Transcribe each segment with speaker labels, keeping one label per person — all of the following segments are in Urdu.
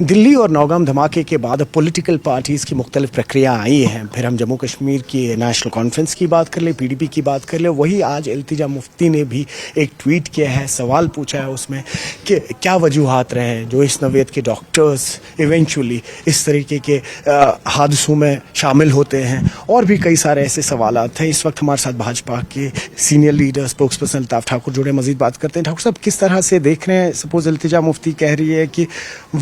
Speaker 1: دلی اور نوگام دھماکے کے بعد پولیٹیکل پارٹیز کی مختلف پرکریاں آئی ہیں. پھر ہم جموں کشمیر کی نیشنل کانفرنس کی بات کر لیں, پی ڈی پی کی بات کر لیں. وہی آج التجا مفتی نے بھی ایک ٹویٹ کیا ہے, سوال پوچھا ہے اس میں کہ کیا وجوہات رہے ہیں جو اس نوعیت کے ڈاکٹرز ایونچولی اس طریقے کے حادثوں میں شامل ہوتے ہیں, اور بھی کئی سارے ایسے سوالات ہیں. اس وقت ہمارے ساتھ بھاجپا کے senior leader spokes person Altaf Thakur جڑے, مزید بات کرتے ہیں. ٹھاکر صاحب, کس طرح سے دیکھ رہے ہیں, سپوز التجا مفتی کہہ رہی ہے کہ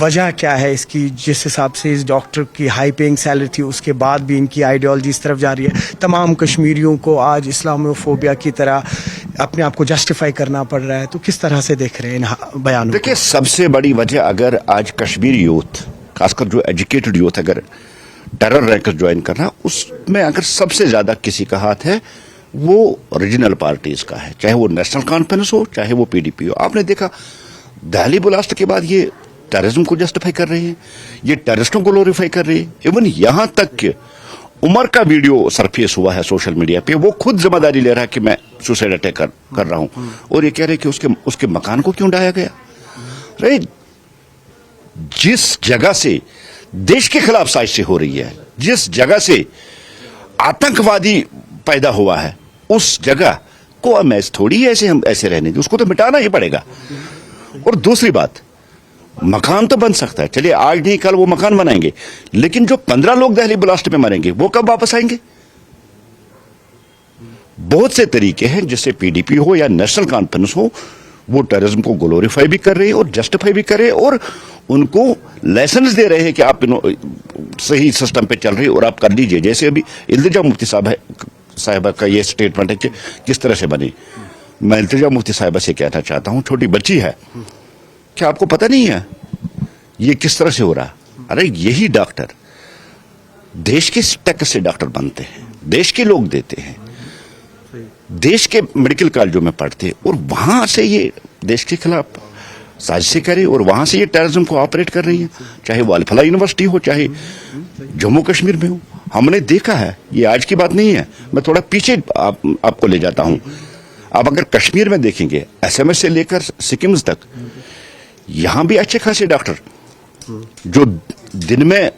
Speaker 1: وجہ کیا ہے اس کی, جس حساب سے اس ڈاکٹر کی ہائی پیئنگ سیلری تھی اس کے بعد بھی ان کی آئیڈیالوجی اس طرف جا رہی ہے, تمام کشمیریوں کو آج اسلاموفوبیا کی طرح اپنے آپ کو جسٹیفائی کرنا پڑ رہا ہے, تو کس طرح سے دیکھ رہے ہیں ان بیانوں؟
Speaker 2: دیکھیں, سب سے بڑی وجہ اگر آج کشمیری یوتھ, خاص کر جو ایجوکیٹڈ یوتھ اگر ٹیرر ریکس جوائن کرنا, اس میں اگر سب سے زیادہ کسی کا ہاتھ ہے وہ ریجنل پارٹیز کا ہے, چاہے وہ نیشنل کانفرنس ہو چاہے وہ پی ڈی پی ہو. آپ نے دیکھا دہلی بلاسٹ کے بعد یہ ٹیررزم کو جسٹیفائی کر رہے ہیں, یہ ٹیررسٹوں کو گلوریفائی کر رہے ہیں. ایون یہاں تک کہ عمر کا ویڈیو سرفیس ہوا ہے سوشل میڈیا پہ, وہ خود ذمہ داری لے رہا ہے کہ میں سوسائڈ اٹیک کر رہا ہوں, اور یہ کہہ رہے کہ اس کے مکان کو کیوں ڈھایا گیا. جس جگہ سے دیش کے خلاف سازشیں ہو رہی ہے, جس جگہ سے آتنکوادی پیدا ہوا ہے, اس جگہ کو ہم تھوڑی ہم ایسے رہنے دیں, اس کو تو مٹانا ہی پڑے گا. اور دوسری بات, مکان تو بن سکتا ہے, چلیے آج نہیں کل وہ مکان بنائیں گے, لیکن جو 15 لوگ دہلی بلاسٹ میں مریں گے وہ کب واپس آئیں گے؟ بہت سے طریقے ہیں جس سے پی ڈی پی ہو یا نیشنل کانفرنس ہو, وہ ٹیررزم کو گلوریفائی بھی کر رہے ہیں اور جسٹیفائی بھی کر رہے ہیں, اور ان کو لیسنز دے رہے ہیں کہ آپ صحیح سسٹم پہ چل رہے ہیں اور آپ کر لیجئے. جیسے ابھی التجا مفتی صاحبہ کا یہ سٹیٹمنٹ ہے کہ کس طرح سے بنی. میں التجا مفتی صاحبہ سے کہنا چاہتا ہوں, چھوٹی بچی ہے, کیا آپ کو پتہ نہیں ہے یہ کس طرح سے ہو رہا؟ ارے یہی ڈاکٹر دیش کے ٹیکس سے ڈاکٹر بنتے ہیں, دیش کے لوگ دیتے ہیں, دیش کے میڈیکل کالجوں میں پڑھتے, اور وہاں سے یہ دیش کے خلاف سازشیں کرے, اور وہاں سے یہ ٹیررزم کو آپریٹ کر رہی ہیں, چاہے وہ الفلاح یونیورسٹی ہو چاہے جموں کشمیر میں ہو. ہم نے دیکھا ہے, یہ آج کی بات نہیں ہے, میں تھوڑا پیچھے آپ کو لے جاتا ہوں. آپ اگر کشمیر میں دیکھیں گے, ایس ایم ایس سے لے کر سکمز تک, یہاں بھی اچھے خاصے ڈاکٹر جو دن میں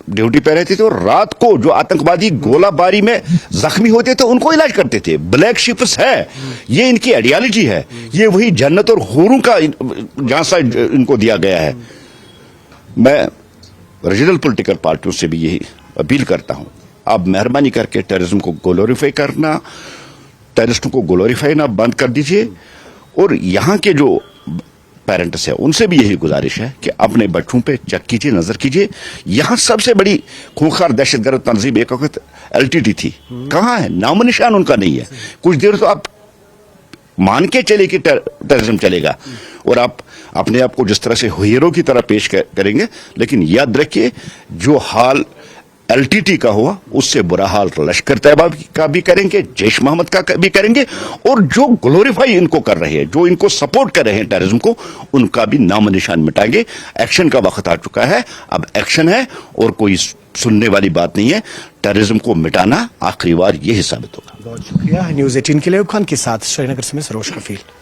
Speaker 2: ڈیوٹی پہ رہتے تھے اور رات کو جو آتنکوادی گولہ باری میں زخمی ہوتے تھے ان کو علاج کرتے تھے. بلیک شپس ہے, یہ ان کی آئیڈیالوجی ہے, یہ وہی جنت اور حوروں کا جہاں سا ان کو دیا گیا ہے. میں ریجنل پولیٹیکل پارٹیوں سے بھی یہی اپیل کرتا ہوں, آپ مہربانی کر کے ٹیررزم کو گلوریفائی کرنا, ٹیررسٹوں کو گلوریفائی نہ بند کر دیجئے. اور یہاں کے جو پیرنٹس ہیں ان سے بھی یہی گزارش ہے کہ اپنے بچوں پہ چیک کیجئے, نظر کیجئے. یہاں سب سے بڑی خونخوار دہشت گرد تنظیم ایک وقت ایل ٹی ٹی تھی, کہاں ہے؟ نام و نشان ان کا نہیں ہے. کچھ دیر تو آپ مان کے چلے کہ ٹیررزم چلے گا, اور آپ اپنے آپ کو جس طرح سے ہیرو کی طرح پیش کریں گے, لیکن یاد رکھیے جو حال ایل ٹی ٹی کا ہوا اس سے برا حال لشکر طیبہ کا بھی کریں گے, جیش محمد کا بھی کریں گے, اور جو گلوریفائی ان کو کر رہے ہیں, جو ان کو سپورٹ کر رہے ہیں ٹیررزم کو, ان کا بھی نام و نشان مٹائیں گے. ایکشن کا وقت آ چکا ہے, اب ایکشن ہے اور کوئی سننے والی بات نہیں ہے. ٹیررزم کو مٹانا آخری بار یہی ثابت ہوگا.
Speaker 1: بہت شکریہ. نیوز 18 کے لیے خان کے ساتھ سری نگر سے میں سروش کفیل.